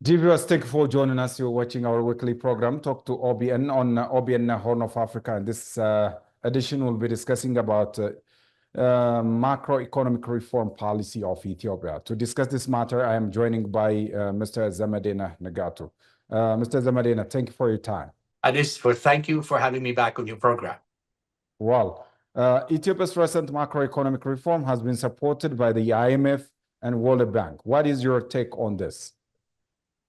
Dear viewers, thank you for joining us. You're watching our weekly program, Talk to OBN on OBN Horn of Africa. And this edition will be discussing about macroeconomic reform policy of Ethiopia. To discuss this matter, I am joining by Mr. Zemedeneh Nigatu. Mr. Zemedeneh, thank you for your time. Thank you for having me back on your program. Well, Ethiopia's recent macroeconomic reform has been supported by the IMF and World Bank. What is your take on this?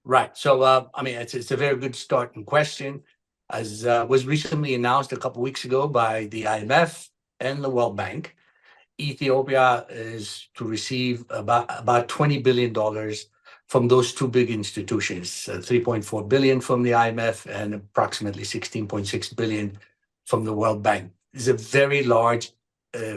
Right. So, it's a very good starting question. As was recently announced a couple of weeks ago by the IMF and the World Bank, Ethiopia is to receive about $20 billion from those two big institutions, $3.4 billion from the IMF and approximately $16.6 billion from the World Bank. It's a very large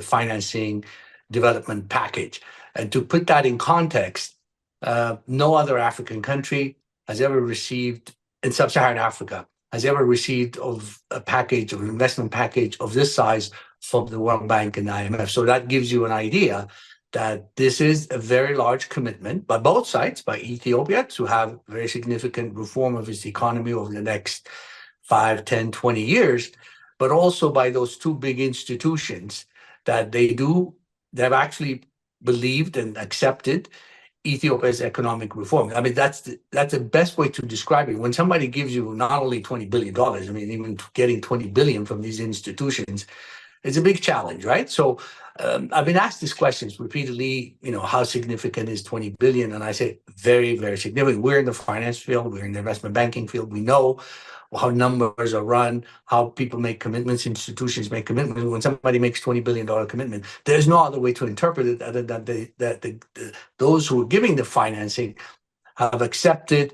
financing development package. And to put that in context, no other African country has ever received, in sub-Saharan Africa, has ever received of a package or investment package of this size from the World Bank and IMF. So that gives you an idea that this is a very large commitment by both sides, by Ethiopia to have very significant reform of its economy over the next 5, 10, 20 years, but also by those two big institutions that they've actually believed and accepted Ethiopia's economic reform. I mean, that's the best way to describe it. When somebody gives you not only $20 billion, I mean, even getting $20 billion from these institutions is a big challenge, right? So I've been asked these questions repeatedly, how significant is 20 billion? And I say very, very significant. We're in the finance field, we're in the investment banking field. We know how numbers are run, how people make commitments, institutions make commitments. When somebody makes $20 billion commitment, there's no other way to interpret it other than those who are giving the financing have accepted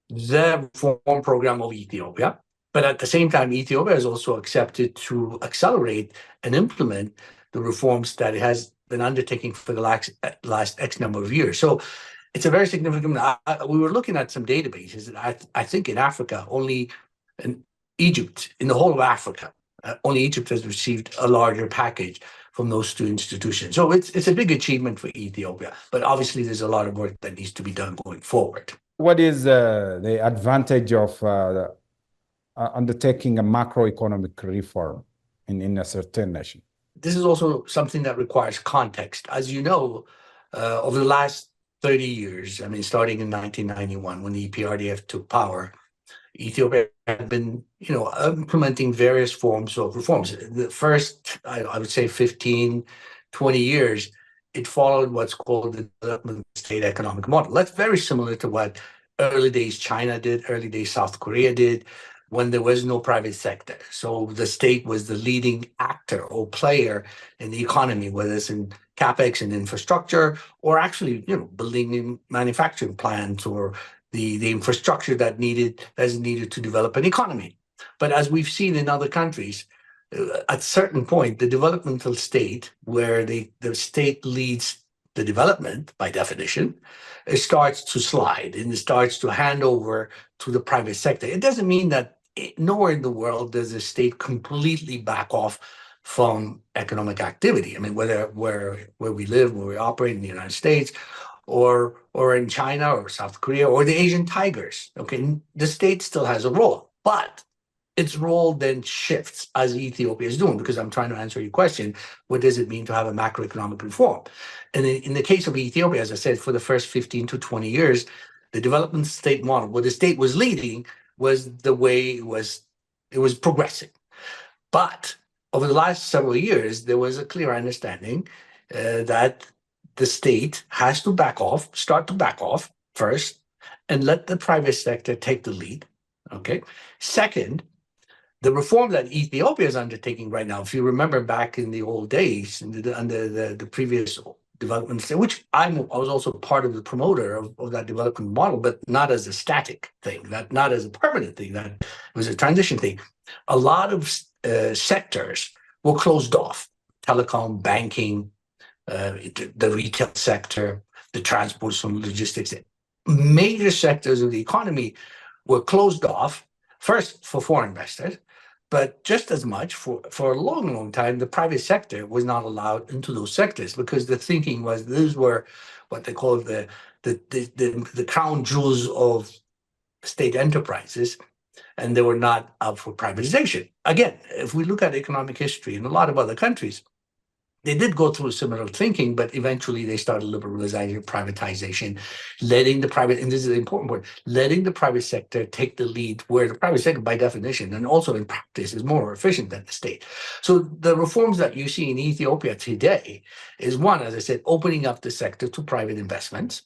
the reform program of Ethiopia. But at the same time, Ethiopia has also accepted to accelerate and implement the reforms that it has been undertaking for the last X number of years. So it's a very significant. We were looking at some databases. I think in Africa, only in Egypt, in the whole of Africa, only Egypt has received a larger package from those two institutions. So it's a big achievement for Ethiopia. But obviously, there's a lot of work that needs to be done going forward. What is the advantage of undertaking a macroeconomic reform in a certain nation? This is also something that requires context. As you know, over the last 30 years, I mean, starting in 1991, when the EPRDF took power, Ethiopia had been, implementing various forms of reforms. The first, I would say 15, 20 years, it followed what's called the development state economic model. That's very similar to what early days China did, early days South Korea did, when there was no private sector. So the state was the leading actor or player in the economy, whether it's in capex and infrastructure, or actually, building manufacturing plants or the infrastructure that's needed to develop an economy. But as we've seen in other countries, at a certain point, the developmental state, where the state leads the development by definition, it starts to slide and it starts to hand over to the private sector. It doesn't mean that nowhere in the world does the state completely back off from economic activity. I mean, whether where we live, where we operate in the United States, or in China or South Korea or the Asian tigers, okay, the state still has a role, but its role then shifts as Ethiopia is doing, because I'm trying to answer your question, what does it mean to have a macroeconomic reform? And in the case of Ethiopia, as I said, for the first 15 to 20 years, the development state model, what the state was leading was the way it was progressing. But over the last several years, there was a clear understanding that the state has to start to back off first, and let the private sector take the lead, okay? Second, the reform that Ethiopia is undertaking right now, if you remember back in the old days, under the previous development, which I was also part of the promoter of that development model, but not as a static thing, not as a permanent thing, that it was a transition thing. A lot of sectors were closed off: telecom, banking, the retail sector, the transport and logistics. Major sectors of the economy were closed off, first for foreign investors, but just as much for a long, long time, the private sector was not allowed into those sectors, because the thinking was these were what they called the the crown jewels of state enterprises, and they were not up for privatization. Again, if we look at economic history in a lot of other countries, they did go through similar thinking, but eventually they started liberalizing, privatization, letting the private, and this is the important part, letting the private sector take the lead, where the private sector, by definition, and also in practice, is more efficient than the state. So the reforms that you see in Ethiopia today is one, as I said, opening up the sector to private investments,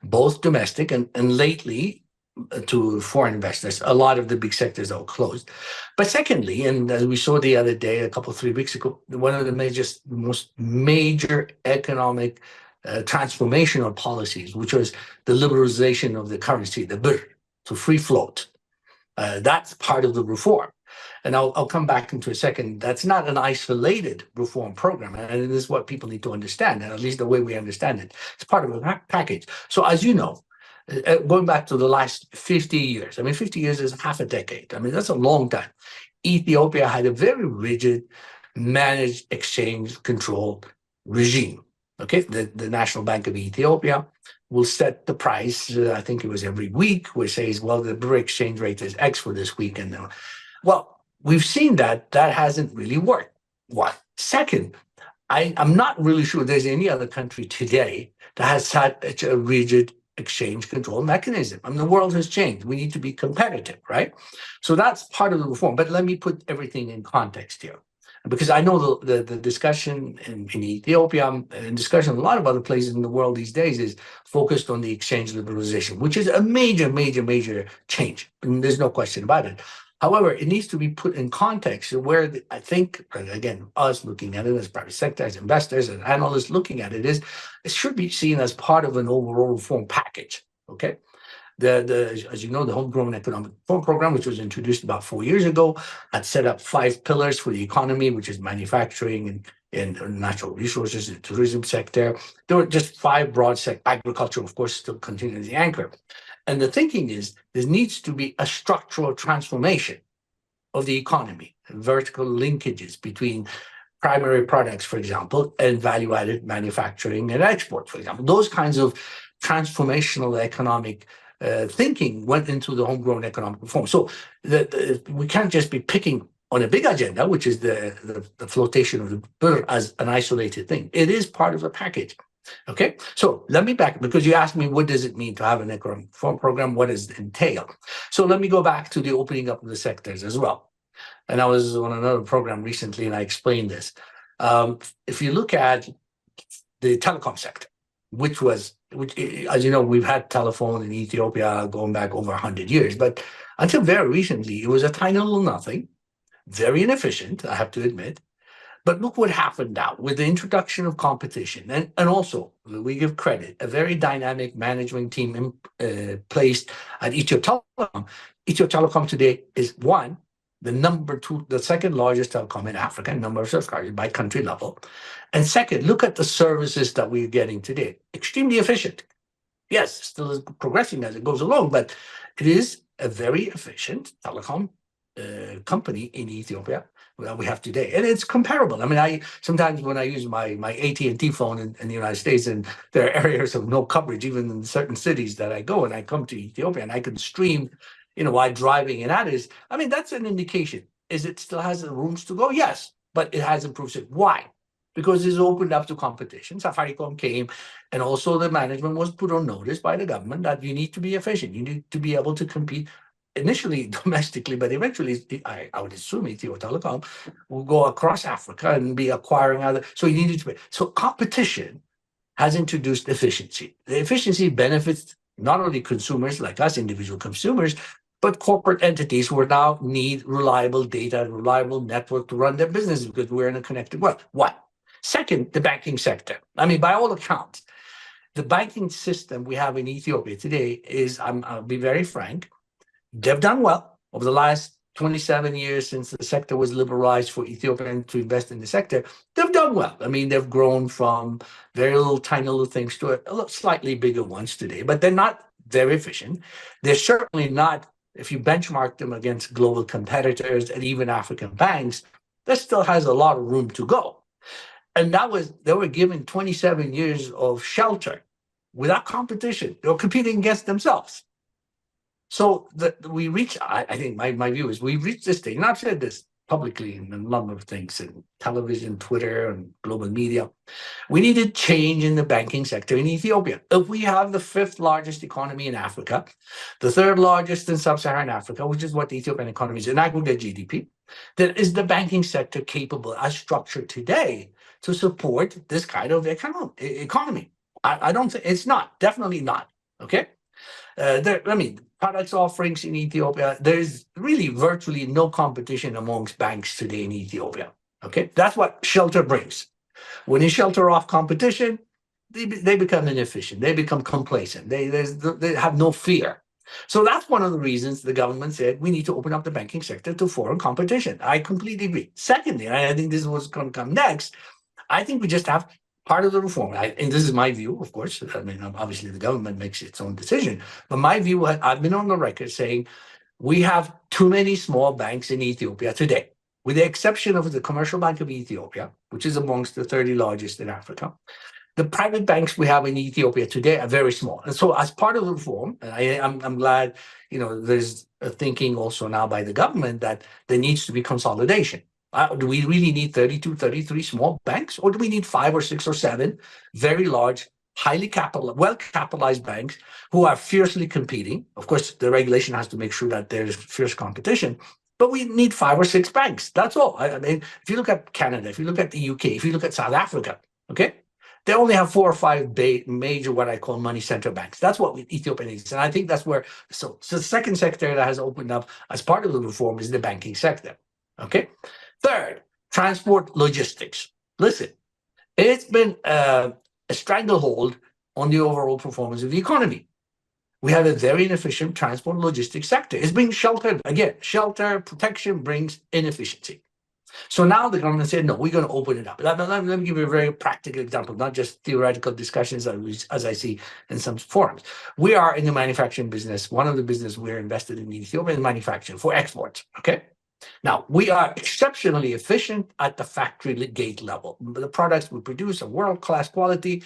both domestic and lately to foreign investors. A lot of the big sectors are closed. But secondly, and as we saw the other day, 3 weeks ago, one of the most major economic transformational policies, which was the liberalization of the currency, the birr, to free float. That's part of the reform. And I'll come back into a second. That's not an isolated reform program. And it is what people need to understand, and at least the way we understand it. It's part of a package. So as you know, going back to the last 50 years, 50 years is half a decade. That's a long time. Ethiopia had a very rigid managed exchange control regime. Okay, the National Bank of Ethiopia will set the price. I think it was every week, which says, well, the birr exchange rate is X for this week. And well, we've seen that hasn't really worked. One. Second, I'm not really sure there's any other country today that has such a rigid exchange control mechanism. The world has changed. We need to be competitive, right? So that's part of the reform. But let me put everything in context here, because I know the discussion in Ethiopia and discussion in a lot of other places in the world these days is focused on the exchange liberalization, which is a major change. And there's no question about it. However, it needs to be put in context where I think, again, us looking at it as private sector, as investors, as analysts looking at it, it should be seen as part of an overall reform package, okay? As you know, the Homegrown Economic Reform Program, which was introduced about 4 years ago, had set up 5 pillars for the economy, which is manufacturing and natural resources, the tourism sector. There were just 5 broad sectors. Agriculture, of course, still continues the anchor. And the thinking is there needs to be a structural transformation of the economy, vertical linkages between primary products, for example, and value-added manufacturing and export, for example. Those kinds of transformational economic thinking went into the homegrown economic reform. So we can't just be picking on a big agenda, which is the flotation of the birr as an isolated thing. It is part of a package. Okay, so let me back, because you asked me, what does it mean to have an economic reform program? What does it entail? So let me go back to the opening up of the sectors as well. And I was on another program recently, and I explained this. If you look at the telecom sector, which, as you know, we've had telephone in Ethiopia going back over 100 years, but until very recently, it was a tiny little nothing, very inefficient, I have to admit. But look what happened now with the introduction of competition. And also, we give credit, a very dynamic management team placed at Ethio Telecom. Ethio Telecom today is the second largest telecom in Africa in number of subscribers by country level. And second, look at the services that we're getting today. Extremely efficient. Yes, still is progressing as it goes along, but it is a very efficient telecom company in Ethiopia that we have today, and it's comparable. I sometimes when I use my AT&T phone in the United States, and there are areas of no coverage, even in certain cities that I go, and I come to Ethiopia and I can stream, while driving, and that's an indication. Is it still has rooms to go? Yes, but it has improved it. Why? Because it's opened up to competition. Safaricom came, and also the management was put on notice by the government that you need to be efficient. You need to be able to compete. Initially domestically, but eventually, I would assume Ethio Telecom will go across Africa and be acquiring other. So you needed to be. So competition has introduced efficiency. The efficiency benefits not only consumers like us, individual consumers, but corporate entities who now need reliable data, reliable network to run their business, because we're in a connected world. One. Second, the banking sector. By all accounts, the banking system we have in Ethiopia today is, I'll be very frank, they've done well over the last 27 years since the sector was liberalized for Ethiopians to invest in the sector. They've done well. They've grown from very tiny little things to a slightly bigger ones today, but they're not very efficient. They're certainly not, if you benchmark them against global competitors and even African banks, that still has a lot of room to go. And they were given 27 years of shelter without competition. They're competing against themselves. So we reach, I think my view is we reached this stage, and I've said this publicly in a number of things, in television, Twitter, and global media. We need a change in the banking sector in Ethiopia. If we have the 5th largest economy in Africa, the 3rd largest in sub-Saharan Africa, which is what the Ethiopian economy is in aggregate GDP, then is the banking sector capable, as structured today, to support this kind of economy? I don't think it's not, definitely not. Okay. Products offerings in Ethiopia, there's really virtually no competition amongst banks today in Ethiopia. Okay, that's what shelter brings. When you shelter off competition, they become inefficient. They become complacent. They have no fear. So that's one of the reasons the government said we need to open up the banking sector to foreign competition. I completely agree. Secondly, and I think this is what's going to come next, I think we just have part of the reform, and this is my view, of course. I mean, obviously the government makes its own decision, but my view, I've been on the record saying we have too many small banks in Ethiopia today, with the exception of the Commercial Bank of Ethiopia, which is amongst the 30 largest in Africa. The private banks we have in Ethiopia today are very small. And so as part of the reform, and I'm glad, there's a thinking also now by the government that there needs to be consolidation. Do we really need 32, 33 small banks, or do we need 5 or 6 or 7 very large, highly well-capitalized banks who are fiercely competing? Of course, the regulation has to make sure that there's fierce competition, but we need 5 or 6 banks. That's all. I mean, if you look at Canada, if you look at the UK, if you look at South Africa, okay, they only have 4 or 5 major, what I call money center banks. That's what Ethiopia needs. And I think that's where, so the second sector that has opened up as part of the reform is the banking sector, okay? Third, transport logistics. Listen, it's been a stranglehold on the overall performance of the economy. We have a very inefficient transport logistics sector. It's being sheltered. Again, shelter, protection brings inefficiency. So now the government said, no, we're going to open it up. Let me give you a very practical example, not just theoretical discussions as I see in some forums. We are in the manufacturing business. One of the business we're invested in Ethiopia is manufacturing for exports, okay? Now, we are exceptionally efficient at the factory gate level. The products we produce are world-class quality,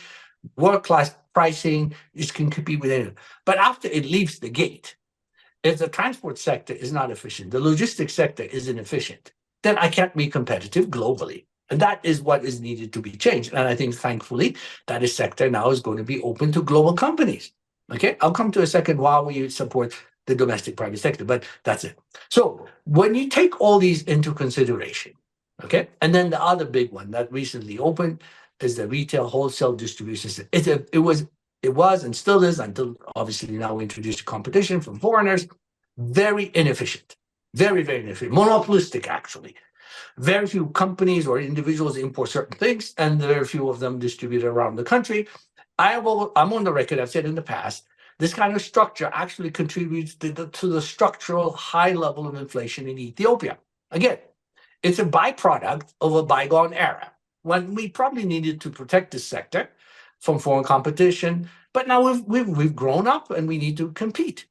world-class pricing, it can compete with anyone. But after it leaves the gate, if the transport sector is not efficient, the logistics sector is inefficient, then I can't be competitive globally. And that is what is needed to be changed. And I think, thankfully, that is sector now is going to be open to global companies. Okay, I'll come to a second while we support the domestic private sector, but that's it. So when you take all these into consideration, okay, and then the other big one that recently opened is the retail wholesale distribution system. It was and still is, until obviously now we introduced competition from foreigners, very inefficient, very, very inefficient, monopolistic actually. Very few companies or individuals import certain things, and very few of them distribute around the country. I'm on the record, I've said in the past, this kind of structure actually contributes to the structural high level of inflation in Ethiopia. Again, it's a byproduct of a bygone era when we probably needed to protect this sector from foreign competition, but now we've grown up and we need to compete.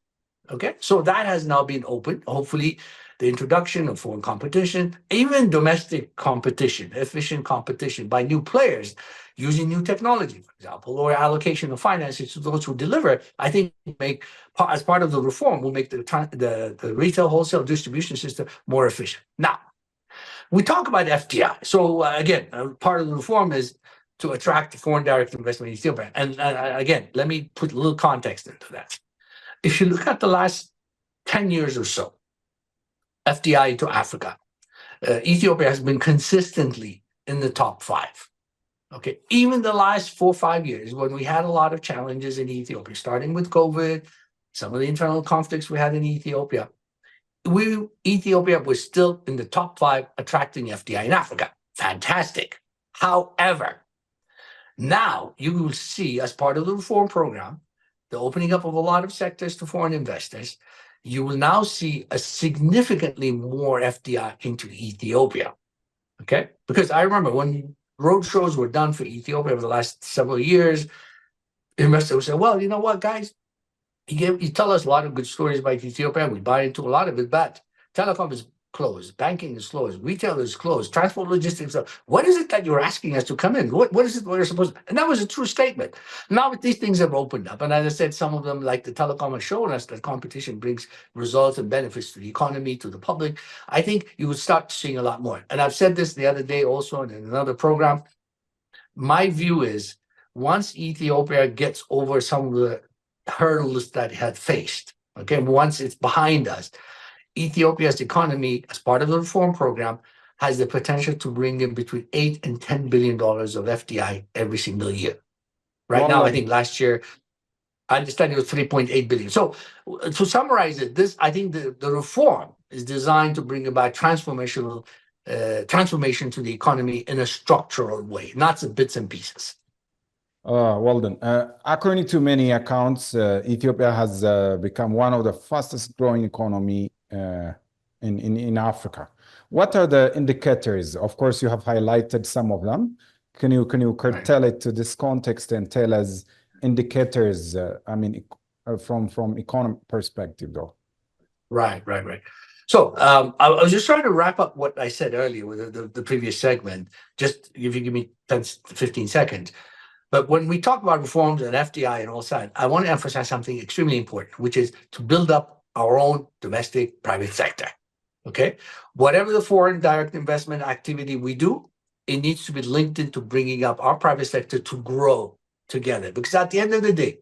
Okay, so that has now been opened. Hopefully, the introduction of foreign competition, even domestic competition, efficient competition by new players using new technology, for example, or allocation of finances to those who deliver, I think as part of the reform, will make the retail wholesale distribution system more efficient. Now, we talk about FDI. So again, part of the reform is to attract foreign direct investment in Ethiopia. And again, let me put a little context into that. If you look at the last 10 years or so, FDI to Africa, Ethiopia has been consistently in the top 5. Okay, even the last 4 or 5 years, when we had a lot of challenges in Ethiopia, starting with COVID, some of the internal conflicts we had in Ethiopia, Ethiopia was still in the top 5 attracting FDI in Africa. Fantastic. However, now you will see, as part of the reform program, the opening up of a lot of sectors to foreign investors, you will now see a significantly more FDI into Ethiopia. Okay, because I remember when roadshows were done for Ethiopia over the last several years, investors would say, well, you know what, guys, you tell us a lot of good stories about Ethiopia, we buy into a lot of it, but telecom is closed, banking is closed, retail is closed, transport logistics. What is it that you're asking us to come in? What is it we're supposed to? And that was a true statement. Now these things have opened up. And as I said, some of them, like the telecom, have shown us that competition brings results and benefits to the economy, to the public. I think you would start seeing a lot more. And I've said this the other day also in another program. My view is once Ethiopia gets over some of the hurdles that it had faced, okay, once it's behind us, Ethiopia's economy, as part of the reform program, has the potential to bring in between $8 and $10 billion of FDI every single year. Right now, I think last year, I understand it was 3.8 billion. So to summarize it, I think the reform is designed to bring about transformation to the economy in a structural way, not some bits and pieces. Well done. According to many accounts, Ethiopia has become one of the fastest growing economy in Africa. What are the indicators? Of course, you have highlighted some of them. Can you curtail it to this context and tell us indicators? From economic perspective, though. Right. So I was just trying to wrap up what I said earlier with the previous segment. Just if you give me 10, 15 seconds. But when we talk about reforms and FDI and all that, I want to emphasize something extremely important, which is to build up our own domestic private sector. Okay, whatever the foreign direct investment activity we do, it needs to be linked into bringing up our private sector to grow together. Because at the end of the day,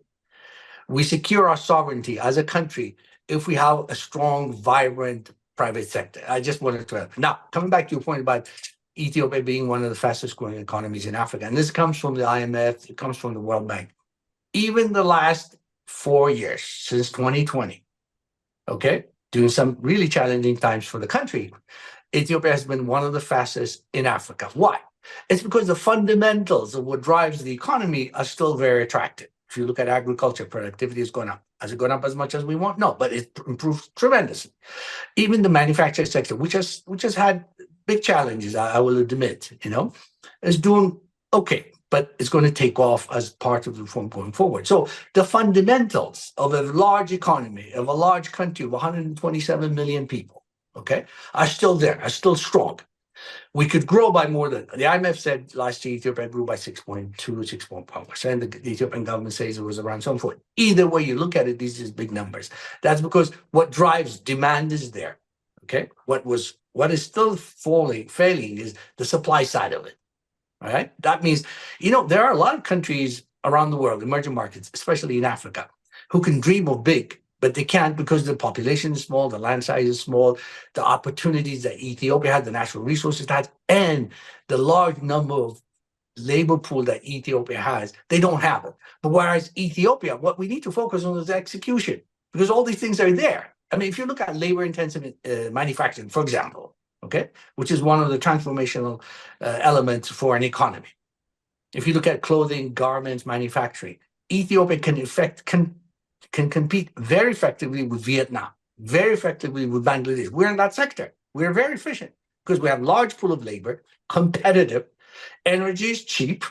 we secure our sovereignty as a country if we have a strong, vibrant private sector. I just wanted to add. Now, coming back to your point about Ethiopia being one of the fastest growing economies in Africa, and this comes from the IMF, it comes from the World Bank. Even the last 4 years, since 2020, okay, during some really challenging times for the country, Ethiopia has been one of the fastest in Africa. Why? It's because the fundamentals of what drives the economy are still very attractive. If you look at agriculture, productivity has gone up. Has it gone up as much as we want? No, but it improved tremendously. Even the manufacturing sector, which has had big challenges, I will admit, is doing okay, but it's going to take off as part of the reform going forward. So the fundamentals of a large economy, of a large country of 127 million people, okay, are still there, are still strong. We could grow by more than, the IMF said last year Ethiopia grew by 6.2, 6.5%. The Ethiopian government says it was around some point. Either way you look at it, these are big numbers. That's because what drives demand is there. Okay. What is still failing is the supply side of it. All right. That means, there are a lot of countries around the world, emerging markets, especially in Africa, who can dream of big, but they can't because the population is small, the land size is small, the opportunities that Ethiopia had, the natural resources it has, and the large number of labor pool that Ethiopia has, they don't have it. But whereas Ethiopia, what we need to focus on is execution, because all these things are there. I mean, if you look at labor-intensive manufacturing, for example, okay, which is one of the transformational elements for an economy. If you look at clothing, garments, manufacturing, Ethiopia can compete very effectively with Vietnam, very effectively with Bangladesh. We're in that sector. We're very efficient because we have large pool of labor, competitive, energy is cheap.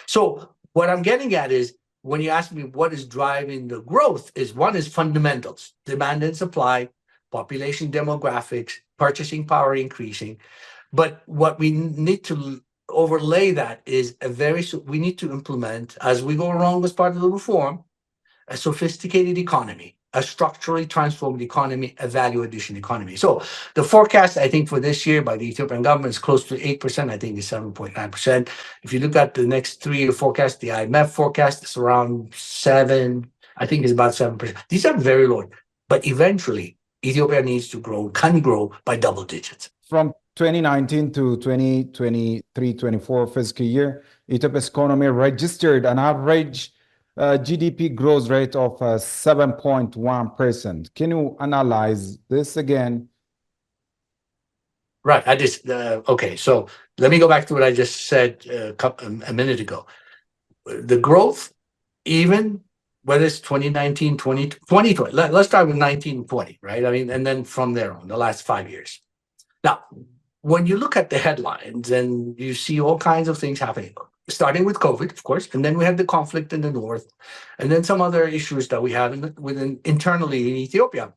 So what I'm getting at is, when you ask me what is driving the growth, is one is fundamentals, demand and supply, population demographics, purchasing power increasing. But what we need to overlay that is we need to implement, as we go along as part of the reform, a sophisticated economy, a structurally transformed economy, a value addition economy. So the forecast, I think, for this year by the Ethiopian government is close to 8%. I think it's 7.9%. If you look at the next 3-year forecast, the IMF forecast is around 7. I think it's about 7%. These are very low. But eventually, Ethiopia needs to can grow by double digits. From 2019 to 2023-24 fiscal year, Ethiopia's economy registered an average GDP growth rate of 7.1%. Can you analyze this again? Right. Okay. So let me go back to what I just said a minute ago. The growth, even whether it's 2019, 2020, let's start with 1920, right? I mean, and then from there on, the last 5 years. Now, when you look at the headlines and you see all kinds of things happening, starting with COVID, of course, and then we had the conflict in the north, and then some other issues that we have internally in Ethiopia.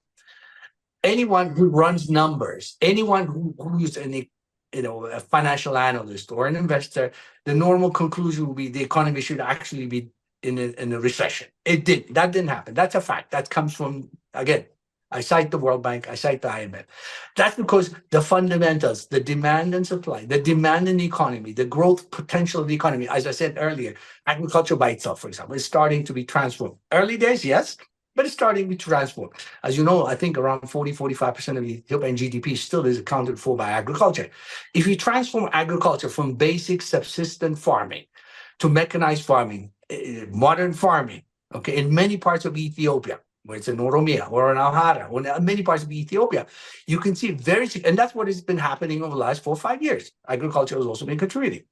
anyone who runs numbers, anyone who is any, a financial analyst or an investor, the normal conclusion will be the economy should actually be in a recession. That didn't happen. That's a fact. That comes from, again, I cite the World Bank, I cite the IMF. That's because the fundamentals, the demand and supply, the demand in the economy, the growth potential of the economy, as I said earlier, agriculture by itself, for example, is starting to be transformed. Early days, yes, but it's starting to be transformed. As you know, I think around 45% of the Ethiopian GDP still is accounted for by agriculture. If you transform agriculture from basic subsistence farming to mechanized farming, modern farming, okay, in many parts of Ethiopia, where it's in Oromia or in Amhara, or in many parts of Ethiopia, you can see and that's what has been happening over the last 4 or 5 years. Agriculture has also been contributing.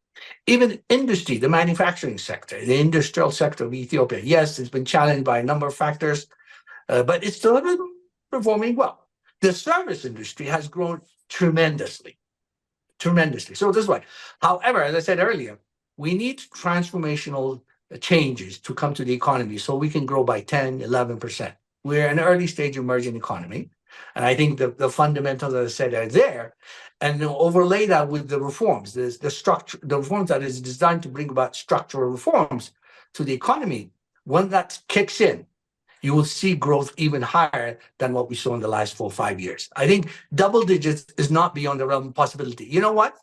Even industry, the manufacturing sector, the industrial sector of Ethiopia, yes, it's been challenged by a number of factors, but it's still been performing well. The service industry has grown tremendously. So this way. However, as I said earlier, we need transformational changes to come to the economy so we can grow by 10, 11%. We're an early stage emerging economy. And I think the fundamentals, as I said, are there. And overlay that with the reforms, the reforms that is designed to bring about structural reforms to the economy. When that kicks in, you will see growth even higher than what we saw in the last 4 or 5 years. I think double digits is not beyond the realm of possibility. You know what?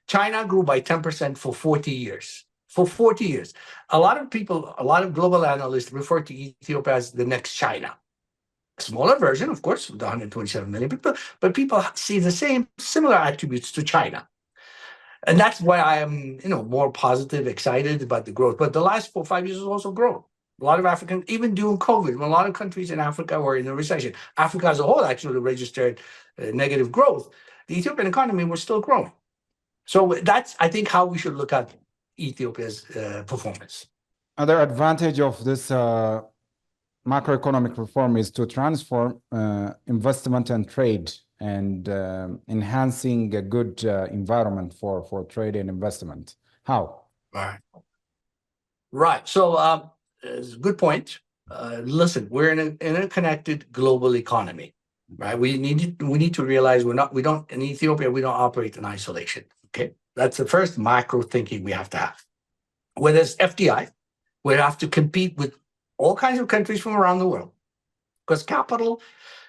China grew by 10% for 40 years. For 40 years. A lot of people, a lot of global analysts refer to Ethiopia as the next China. A smaller version, of course, with 127 million people, but people see the similar attributes to China. And that's why I am, more positive, excited about the growth. But the last 4 or 5 years has also grown. A lot of Africans, even during COVID, when a lot of countries in Africa were in a recession, Africa as a whole actually registered negative growth. The Ethiopian economy was still growing. So that's, I think, how we should look at Ethiopia's performance. Other advantage of this macroeconomic reform is to transform investment and trade and enhancing a good environment for trade and investment. How? Right. So it's a good point. Listen, we're in an interconnected global economy, right? We need to realize we don't in Ethiopia, we don't operate in isolation. Okay, that's the first macro thinking we have to have. When there's FDI, we have to compete with all kinds of countries from around the world because capital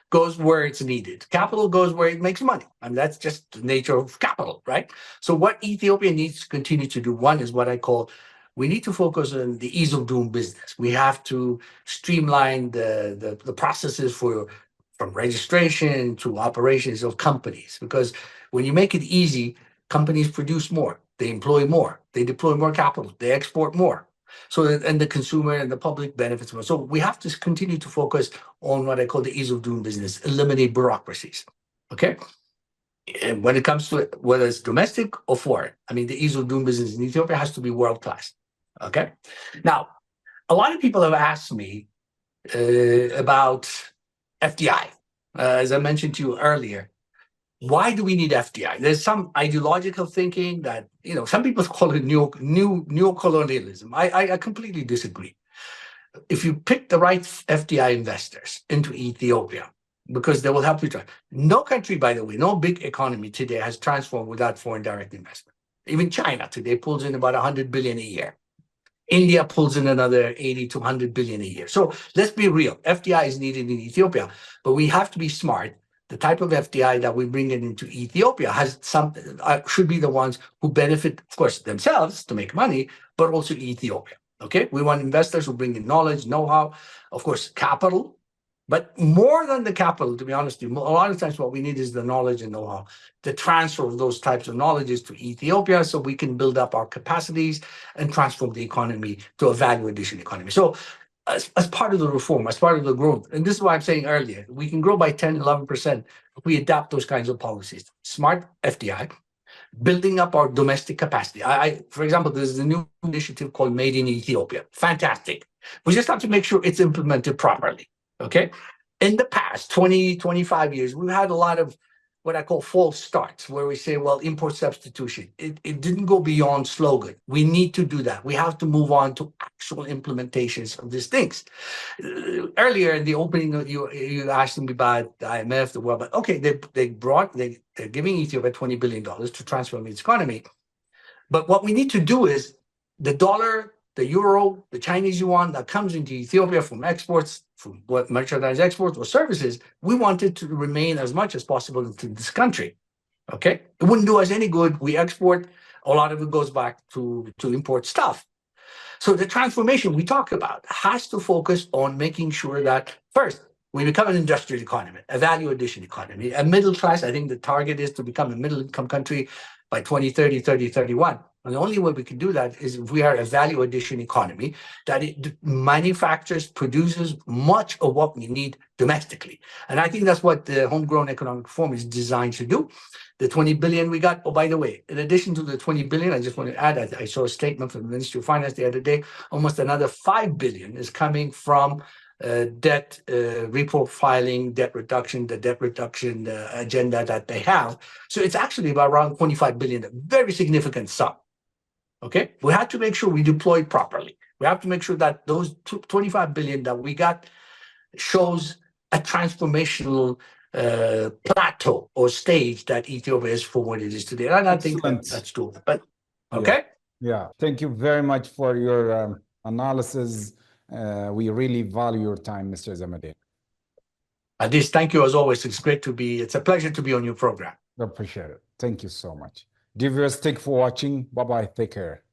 goes where it's needed. Capital goes where it makes money. I mean, that's just the nature of capital, right? So what Ethiopia needs to continue to do, one is what I call, we need to focus on the ease of doing business. We have to streamline the processes from registration to operations of companies, because when you make it easy, companies produce more, they employ more, they deploy more capital, they export more. So and the consumer and the public benefits more. So we have to continue to focus on what I call the ease of doing business, eliminate bureaucracies. Okay. And when it comes to it, whether it's domestic or foreign, I mean, the ease of doing business in Ethiopia has to be world class. Okay. Now, a lot of people have asked me about FDI. As I mentioned to you earlier, why do we need FDI? There's some ideological thinking that, some people call it neocolonialism. I completely disagree. If you pick the right FDI investors into Ethiopia, because they will help you. No country, by the way, no big economy today has transformed without foreign direct investment. Even China today pulls in about 100 billion a year. India pulls in another 80 to 100 billion a year. So let's be real. FDI is needed in Ethiopia, but we have to be smart. The type of FDI that we bring into Ethiopia should be the ones who benefit, of course, themselves to make money, but also Ethiopia. Okay, we want investors who bring in knowledge, know-how, of course, capital, but more than the capital. To be honest with you, a lot of times what we need is the knowledge and know-how, the transfer of those types of knowledges to Ethiopia, so we can build up our capacities and transform the economy to a value addition economy. So as part of the reform, as part of the growth, and this is what I'm saying earlier, we can grow by 10, 11% if we adapt those kinds of policies. Smart FDI, building up our domestic capacity. For example, there's a new initiative called Made in Ethiopia. Fantastic. We just have to make sure it's implemented properly, okay? In the past 20, 25 years, we've had a lot of what I call false starts, where we say, well, import substitution. It didn't go beyond slogan. We need to do that. We have to move on to actual implementations of these things. Earlier in the opening, you asked me about the IMF, the World Bank. Okay, they're giving Ethiopia $20 billion to transform its economy. But what we need to do is the dollar, the euro, the Chinese yuan that comes into Ethiopia from exports, from what merchandise exports or services, we want it to remain as much as possible into this country. Okay? It wouldn't do us any good. We export, a lot of it goes back to import stuff. So the transformation we talk about has to focus on making sure that first, we become an industrial economy, a value addition economy, a middle class. I think the target is to become a middle income country by 2030, 31. And the only way we can do that is if we are a value addition economy that it manufactures, produces much of what we need domestically. And I think that's what the homegrown economic reform is designed to do. The 20 billion we got, oh, by the way, in addition to the 20 billion, I just want to add, I saw a statement from the Ministry of Finance the other day, almost another 5 billion is coming from debt reprofiling, debt reduction, the debt reduction agenda that they have. So it's actually about around 25 billion, a very significant sum. Okay, we have to make sure we deploy it properly. We have to make sure that those 25 billion that we got shows a transformational plateau or stage that Ethiopia is for what it is today. And I think that's doable. But okay. Yeah. Thank you very much for your analysis. We really value your time, Mr. Zemedeneh. Adis, thank you as always. It's a pleasure to be on your program. I appreciate it. Thank you so much. Dear viewers, thank you for watching. Bye-bye. Take care.